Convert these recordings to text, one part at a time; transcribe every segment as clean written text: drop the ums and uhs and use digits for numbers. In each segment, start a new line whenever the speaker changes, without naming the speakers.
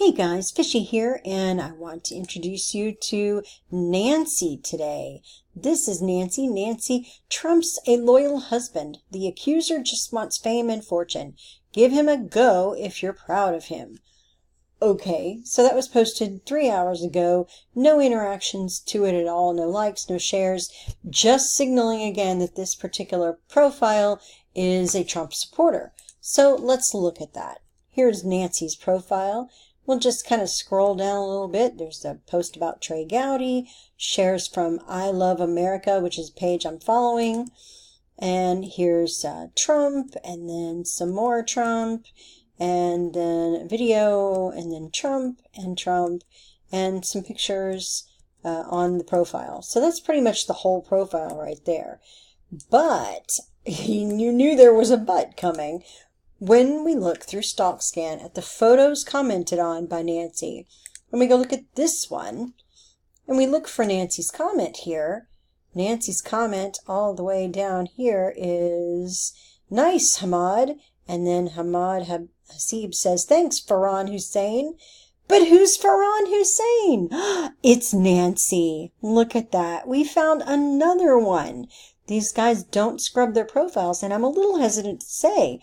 Hey guys, Fishy here, and I want to introduce you to Nancy today. This is Nancy. Nancy trumps a loyal husband. The accuser just wants fame and fortune. Give him a go if you're proud of him. Okay, so that was posted 3 hours ago. No interactions to it at all, no likes, no shares, just signaling again that this particular profile is a Trump supporter. So let's look at that. Here's Nancy's profile. We'll just kind of scroll down a little bit. There's a post about Trey Gowdy, shares from I Love America, which is a page I'm following. And here's Trump, and then some more Trump, and then a video, and then Trump, and some pictures on the profile. So that's pretty much the whole profile right there. But you knew there was a but coming. When we look through StalkScan at the photos commented on by Nancy, when we go look at this one, and we look for Nancy's comment here, Nancy's comment all the way down here is, "Nice, Hamad." And then Hamad Hasib says, "Thanks, Farhan Hussain." But who's Farhan Hussain? It's Nancy. Look at that. We found another one. These guys don't scrub their profiles, and I'm a little hesitant to say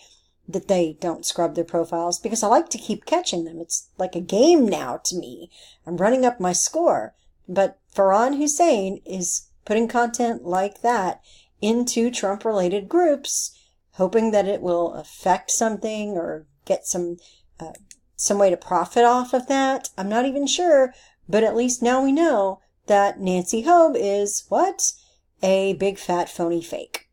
that they don't scrub their profiles because I like to keep catching them. It's like a game now to me. I'm running up my score. But Farhan Hussain is putting content like that into Trump-related groups, hoping that it will affect something or get some way to profit off of that. I'm not even sure, but at least now we know that Nancy Hobe is, what? A big fat phony fake.